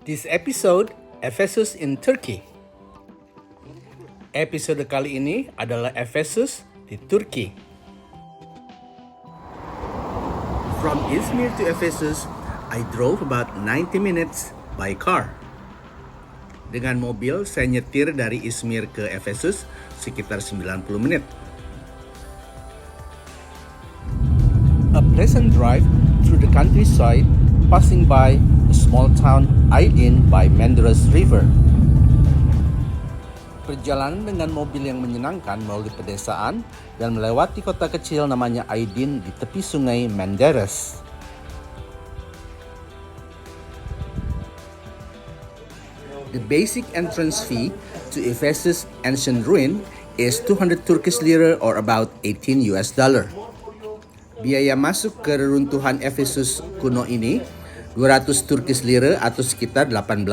This episode, Ephesus in Turkey. Episode kali ini adalah Ephesus di Turki. From Izmir to Ephesus, I drove about 90 minutes by car. Dengan mobil, saya nyetir dari Izmir ke Ephesus sekitar 90 menit. A pleasant drive through the countryside, passing by a small town Aegean by Menderes River. Perjalanan dengan mobil yang menyenangkan melalui pedesaan dan melewati kota kecil namanya Aegean di tepi sungai Menderes. The basic entrance fee to Ephesus ancient ruin is 200 Turkish lira or about $18. Biaya masuk ke reruntuhan Ephesus kuno ini 200 Turkish lira atau sekitar $18.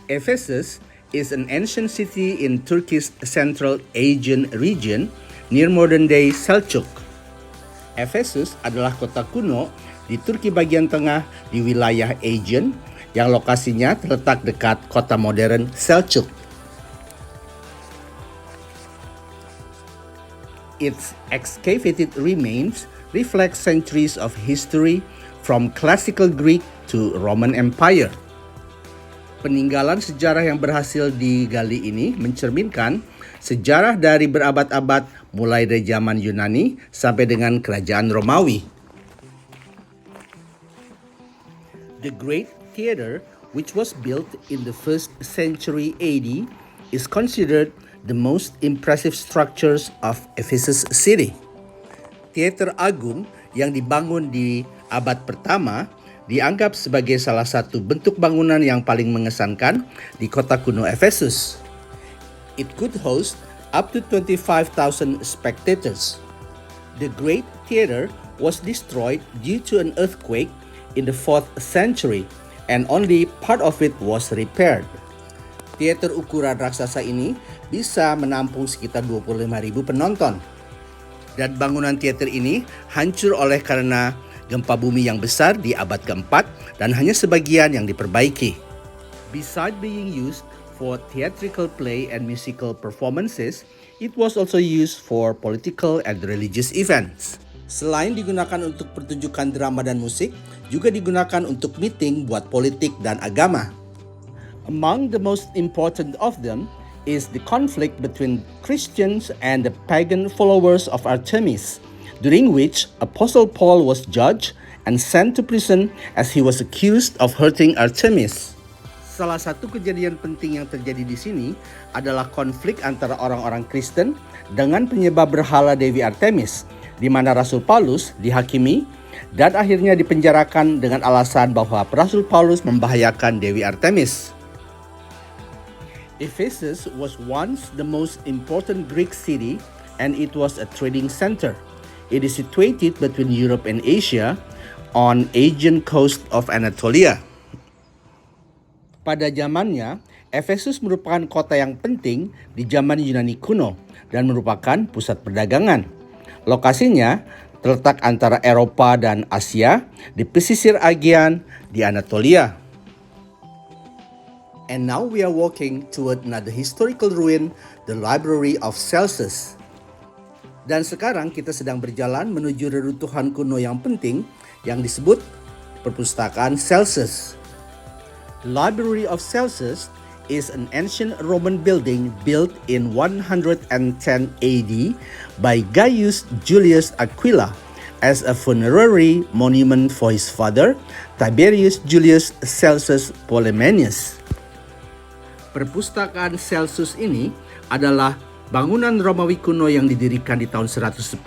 Ephesus is an ancient city in Turkey's central Aegean region near modern-day Celchuk. Ephesus adalah kota kuno di Turki bagian tengah di wilayah Aegean yang lokasinya terletak dekat kota modern Selcuk. Its excavated remains reflect centuries of history from classical Greek to Roman Empire. Peninggalan sejarah yang berhasil digali ini mencerminkan sejarah dari berabad-abad mulai dari zaman Yunani sampai dengan kerajaan Romawi. The Great Theater, which was built in the 1st century AD, is considered the most impressive structures of Ephesus city. Teater Agung yang dibangun di abad pertama dianggap sebagai salah satu bentuk bangunan yang paling mengesankan di kota kuno Ephesus. It could host up to 25,000 spectators. The Great Theater was destroyed due to an earthquake in the 4th century and only part of it was repaired. Teater ukuran raksasa ini bisa menampung sekitar 25,000 penonton. Dan bangunan teater ini hancur oleh karena gempa bumi yang besar di abad keempat dan hanya sebagian yang diperbaiki. Besides being used for theatrical play and musical performances, it was also used for political and religious events. Selain digunakan untuk pertunjukan drama dan musik, juga digunakan untuk meeting buat politik dan agama. Among the most important of them is the conflict between Christians and the pagan followers of Artemis, during which Apostle Paul was judged and sent to prison as he was accused of hurting Artemis. Salah satu kejadian penting yang terjadi di sini adalah konflik antara orang-orang Kristen dengan penyembah berhala Dewi Artemis, di mana Rasul Paulus dihakimi dan akhirnya dipenjarakan dengan alasan bahwa Rasul Paulus membahayakan Dewi Artemis. Ephesus was once the most important Greek city and it was a trading center. It is situated between Europe and Asia on Aegean Coast of Anatolia. Pada zamannya, Ephesus merupakan kota yang penting di zaman Yunani kuno dan merupakan pusat perdagangan. Lokasinya terletak antara Eropa dan Asia di pesisir Aegean di Anatolia. And now we are walking toward another historical ruin, the Library of Celsus. Dan sekarang kita sedang berjalan menuju reruntuhan kuno yang penting yang disebut Perpustakaan Celsus. The Library of Celsus is an ancient Roman building built in 110 AD by Gaius Julius Aquila as a funerary monument for his father, Tiberius Julius Celsus Polemenius. Perpustakaan Celsus ini adalah bangunan Romawi kuno yang didirikan di tahun 110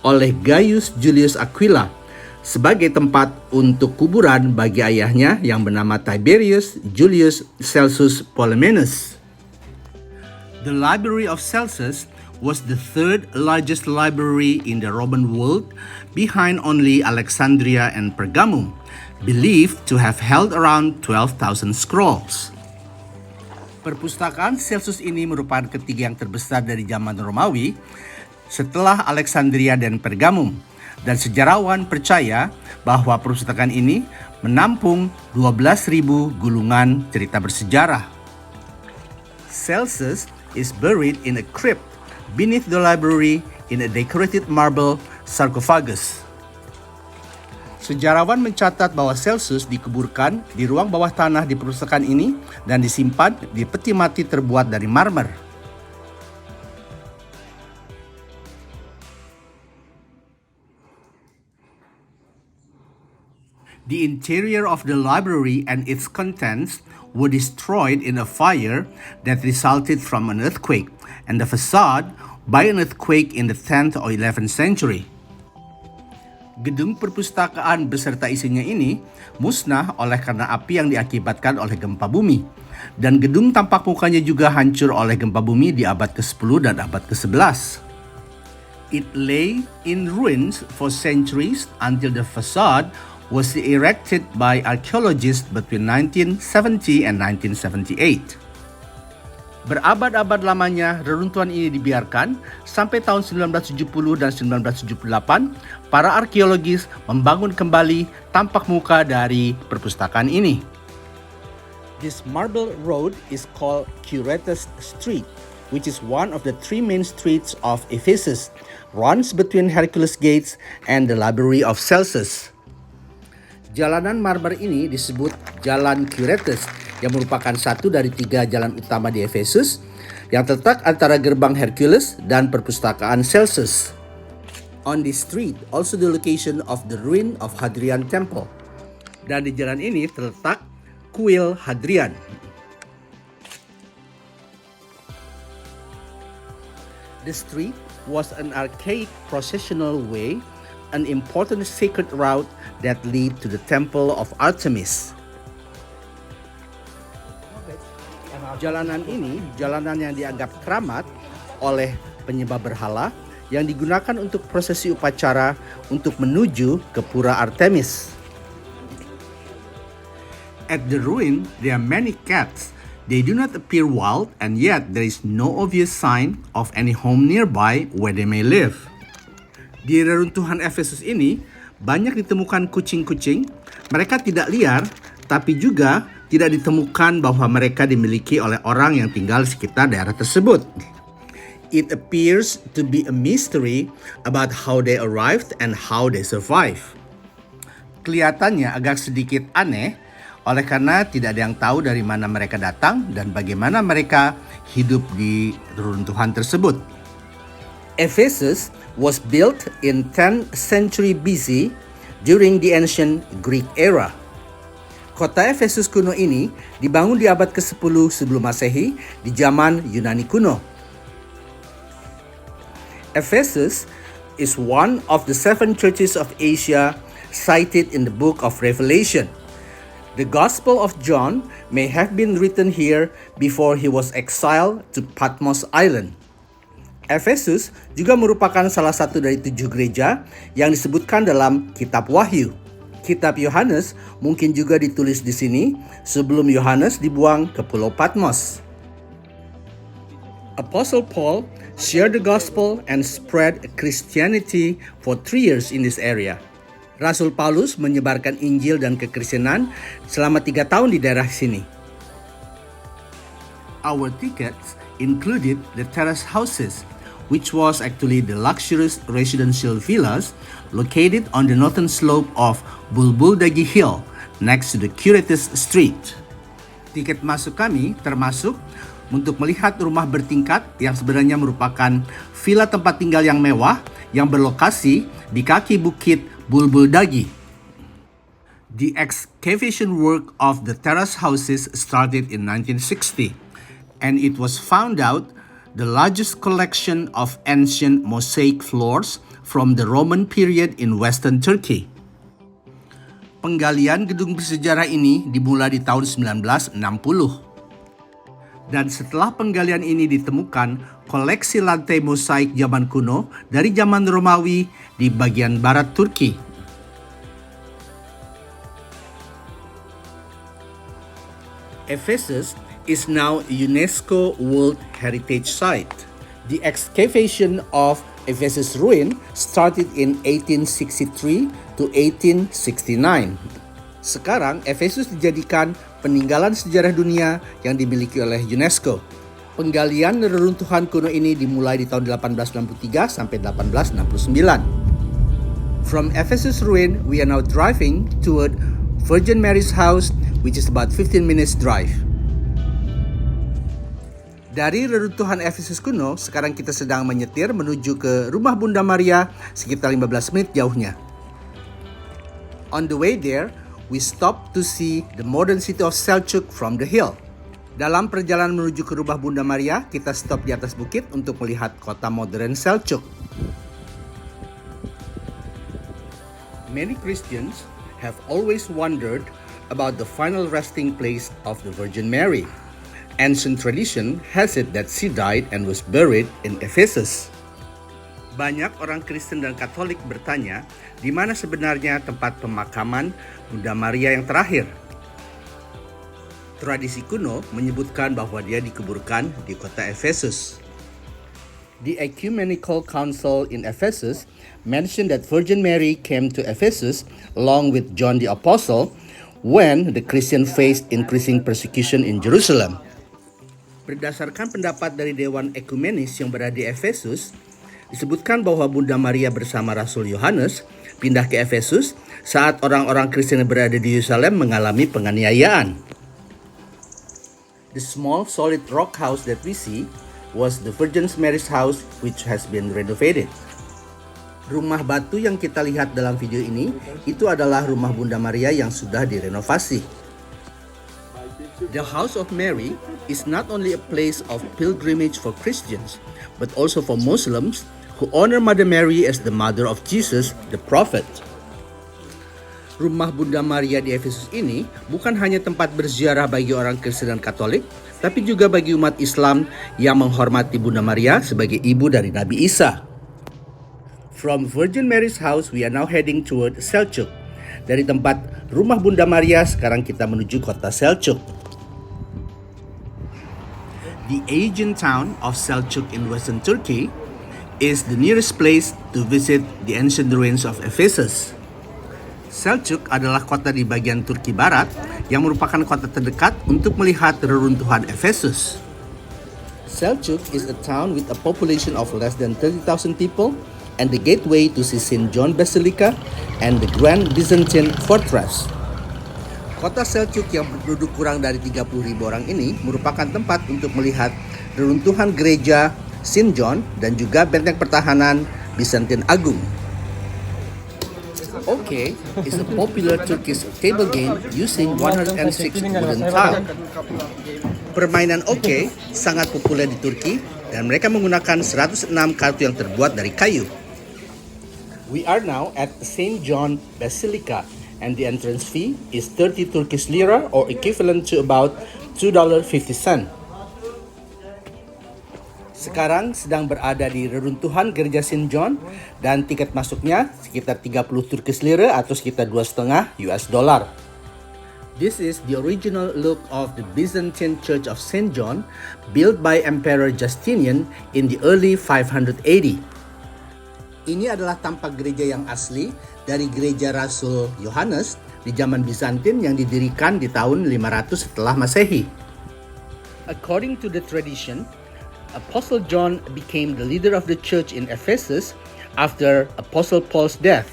oleh Gaius Julius Aquila sebagai tempat untuk kuburan bagi ayahnya yang bernama Tiberius Julius Celsus Polemenius. The Library of Celsus was the third largest library in the Roman world, behind only Alexandria and Pergamum, believed to have held around 12,000 scrolls. Perpustakaan Celsus ini merupakan ketiga yang terbesar dari zaman Romawi setelah Alexandria dan Pergamum. Dan sejarawan percaya bahwa perpustakaan ini menampung 12.000 gulungan cerita bersejarah. Celsus is buried in a crypt beneath the library in a decorated marble sarcophagus. Sejarawan mencatat bahwa Celsus dikuburkan di ruang bawah tanah di perpustakaan ini dan disimpan di peti mati terbuat dari marmer. The interior of the library and its contents were destroyed in a fire that resulted from an earthquake, and the facade by an earthquake in the 10th or 11th century. Gedung perpustakaan beserta isinya ini musnah oleh karena api yang diakibatkan oleh gempa bumi. Dan gedung tampak mukanya juga hancur oleh gempa bumi di abad ke-10 dan abad ke-11. It lay in ruins for centuries until the facade was erected by archaeologists between 1970 and 1978. Berabad-abad lamanya reruntuhan ini dibiarkan sampai tahun 1970 dan 1978, para arkeologis membangun kembali tampak muka dari perpustakaan ini. This marble road is called Curetes Street, which is one of the three main streets of Ephesus, runs between Hercules Gates and the Library of Celsus. Jalanan marmer ini disebut Jalan Curetes, yang merupakan satu dari 3 jalan utama di Ephesus yang terletak antara gerbang Hercules dan perpustakaan Celsus. On this street, also the location of the ruin of Hadrian Temple. Dan di jalan ini terletak kuil Hadrian. The street was an archaic processional way, an important sacred route that lead to the temple of Artemis. Jalanan ini jalanan yang dianggap keramat oleh penyembah berhala yang digunakan untuk prosesi upacara untuk menuju ke pura Artemis. At the ruin, there are many cats. They do not appear wild, and yet there is no obvious sign of any home nearby where they may live. Di reruntuhan Ephesus ini, banyak ditemukan kucing-kucing. Mereka tidak liar, tapi juga tidak ditemukan bahwa mereka dimiliki oleh orang yang tinggal di sekitar daerah tersebut. It appears to be a mystery about how they arrived and how they survive. Kelihatannya agak sedikit aneh, oleh karena tidak ada yang tahu dari mana mereka datang dan bagaimana mereka hidup di reruntuhan tersebut. Ephesus was built in 10th century BC during the ancient Greek era. Kota Ephesus kuno ini dibangun di abad ke-10 sebelum Masehi di zaman Yunani kuno. Ephesus is one of the 7 churches of Asia cited in the book of Revelation. The Gospel of John may have been written here before he was exiled to Patmos Island. Ephesus juga merupakan salah satu dari 7 gereja yang disebutkan dalam Kitab Wahyu. Kitab Yohanes mungkin juga ditulis di sini sebelum Yohanes dibuang ke Pulau Patmos. Apostle Paul shared the gospel and spread Christianity for 3 years in this area. Rasul Paulus menyebarkan Injil dan kekristenan selama 3 tahun di daerah sini. Our tickets included the terrace houses, which was actually the luxurious residential villas located on the northern slope of Bulbuldagi Hill next to the Curetes Street. Tiket masuk kami termasuk untuk melihat rumah bertingkat yang sebenarnya merupakan villa tempat tinggal yang mewah yang berlokasi di kaki bukit Bulbuldagi. The excavation work of the terrace houses started in 1960, and it was found out the largest collection of ancient mosaic floors from the Roman period in Western Turkey. Penggalian gedung bersejarah ini dimulai di tahun 1960. Dan setelah penggalian ini ditemukan koleksi lantai mosaik zaman kuno dari zaman Romawi di bagian barat Turki. Ephesus is now a UNESCO World Heritage Site. The excavation of Ephesus ruin started in 1863 to 1869. Sekarang, Ephesus dijadikan peninggalan sejarah dunia yang dimiliki oleh UNESCO. Penggalian reruntuhan kuno ini dimulai di tahun 1863 sampai 1869. From Ephesus ruin, we are now driving toward Virgin Mary's house, which is about 15 minutes drive. Dari reruntuhan Ephesus kuno, sekarang kita sedang menyetir menuju ke rumah Bunda Maria sekitar 15 menit jauhnya. On the way there, we stopped to see the modern city of Selchuk from the hill. Dalam perjalanan menuju ke rumah Bunda Maria, kita stop di atas bukit untuk melihat kota modern Selchuk. Many Christians have always wondered about the final resting place of the Virgin Mary. Ancient tradition has it that she died and was buried in Ephesus. Banyak orang Kristen dan Katolik bertanya, di mana sebenarnya tempat pemakaman Bunda Maria yang terakhir? Tradisi kuno menyebutkan bahwa dia dikuburkan di kota Ephesus. The Ecumenical Council in Ephesus mentioned that Virgin Mary came to Ephesus along with John the Apostle when the Christian faced increasing persecution in Jerusalem. Berdasarkan pendapat dari Dewan Ekumenis yang berada di Ephesus, disebutkan bahwa Bunda Maria bersama Rasul Yohanes pindah ke Ephesus saat orang-orang Kristen yang berada di Yerusalem mengalami penganiayaan. The small solid rock house that we see was the Virgin Mary's house, which has been renovated. Rumah batu yang kita lihat dalam video ini, itu adalah rumah Bunda Maria yang sudah direnovasi. The House of Mary is not only a place of pilgrimage for Christians, but also for Muslims who honor Mother Mary as the mother of Jesus, the prophet. Rumah Bunda Maria di Efesus ini bukan hanya tempat berziarah bagi orang Kristen dan Katolik, tapi juga bagi umat Islam yang menghormati Bunda Maria sebagai ibu dari Nabi Isa. From Virgin Mary's house, we are now heading toward Selchuk. Dari tempat rumah Bunda Maria, sekarang kita menuju kota Selchuk. The Aegean town of Selchuk in western Turkey is the nearest place to visit the ancient ruins of Ephesus. Selchuk adalah kota di bagian Turki Barat yang merupakan kota terdekat untuk melihat reruntuhan Ephesus. Selchuk is a town with a population of less than 30,000 people and the gateway to see St. John Basilica and the Grand Byzantine Fortress. Kota Selchuk yang berpenduduk kurang dari 30.000 orang ini merupakan tempat untuk melihat reruntuhan gereja St. John dan juga benteng pertahanan Byzantine Agung. Oke is a popular Turkish table game using 106 wooden tiles. Permainan Oke sangat populer di Turki dan mereka menggunakan 106 kartu yang terbuat dari kayu. We are now at St. John Basilica and the entrance fee is 30 Turkish lira or equivalent to about $2.50. Sekarang sedang berada di reruntuhan gereja St. John dan tiket masuknya sekitar 30 Turkish lira atau sekitar $2.50. This is the original look of the Byzantine Church of St. John built by Emperor Justinian in the early 580. Ini adalah tampak gereja yang asli dari gereja Rasul Yohanes di zaman Byzantine yang didirikan di tahun 500 setelah Masehi. According to the tradition, Apostle John became the leader of the church in Ephesus after Apostle Paul's death.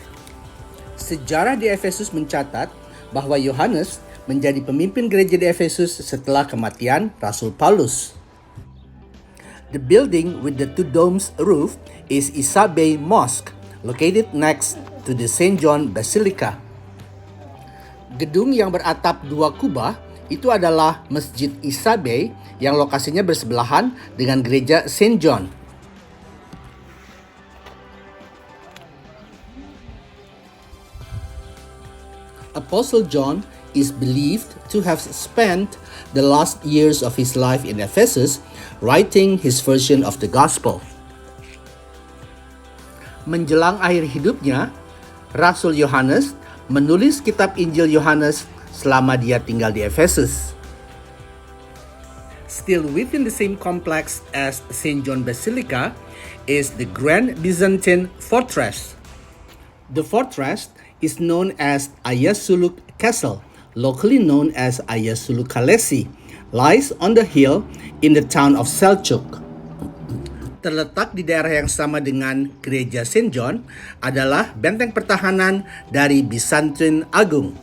Sejarah di Efesus mencatat bahwa Yohanes menjadi pemimpin gereja di Efesus setelah kematian Rasul Paulus. The building with the two domes roof is Isabe Mosque, located next to the St. John Basilica. Gedung yang beratap dua kubah itu adalah Masjid Isabe yang lokasinya bersebelahan dengan gereja St. John. Apostle John is believed to have spent the last years of his life in Ephesus writing his version of the gospel. Menjelang akhir hidupnya, Rasul Yohanes menulis kitab Injil Yohanes selama dia tinggal di Ephesus. Still within the same complex as St. John Basilica is the Grand Byzantine Fortress. The fortress is known as AYASULUK Castle, locally known as Ayasulu Castle, lies on the hill in the town of Selchuk. Terletak di daerah yang sama dengan Gereja St. John adalah benteng pertahanan dari Byzantine Agung.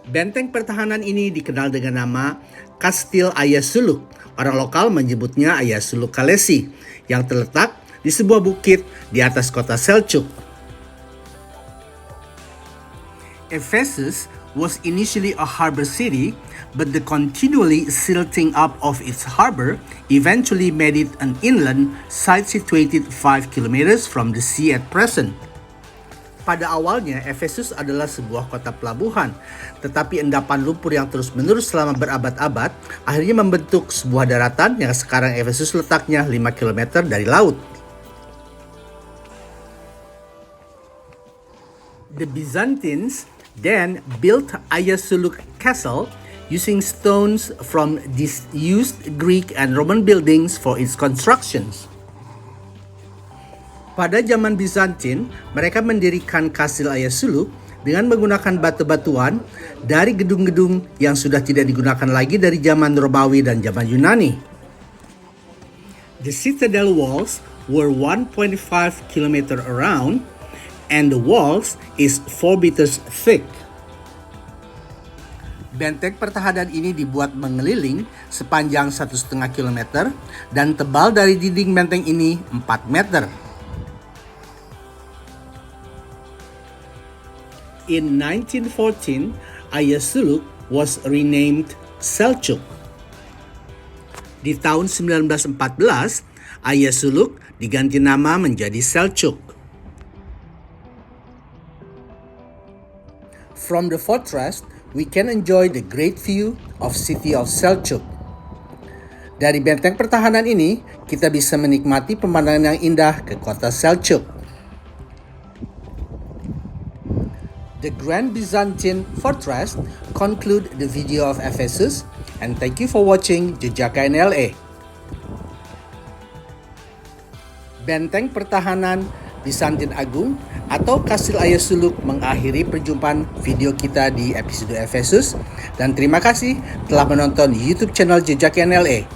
Benteng pertahanan ini dikenal dengan nama Kastil Ayasuluk. Orang lokal menyebutnya Ayasulu Castle, yang terletak di sebuah bukit di atas kota Celchuk. Ephesus was initially a harbor city, but the continually silting up of its harbor eventually made it an inland site situated 5 kilometers from the sea at present. Pada awalnya, Ephesus adalah sebuah kota pelabuhan, tetapi endapan lumpur yang terus-menerus selama berabad-abad akhirnya membentuk sebuah daratan yang sekarang Ephesus letaknya 5 km dari laut. The Byzantines then built Ayasuluk Castle using stones from disused Greek and Roman buildings for its constructions. Pada zaman Byzantine, mereka mendirikan Kastil Ayasuluk dengan menggunakan batu-batuan dari gedung-gedung yang sudah tidak digunakan lagi dari zaman Romawi dan zaman Yunani. The citadel walls were 1.5 km around and the walls is 4 meters thick. Benteng pertahanan ini dibuat mengeliling sepanjang 1,5 km dan tebal dari dinding benteng ini 4 meter. In 1914, Ayasuluk was renamed Celchuk. Di tahun 1914, Ayasuluk diganti nama menjadi Celchuk. From the fortress, we can enjoy the great view of city of Celchuk. Dari benteng pertahanan ini, kita bisa menikmati pemandangan yang indah ke kota Celchuk. The Grand Byzantine Fortress conclude the video of Ephesus, and thank you for watching Jejak NLA. Benteng pertahanan Byzantine Agung atau Kastil Ayasuluk mengakhiri perjumpaan video kita di episode Ephesus, dan terima kasih telah menonton YouTube channel Jejak NLA.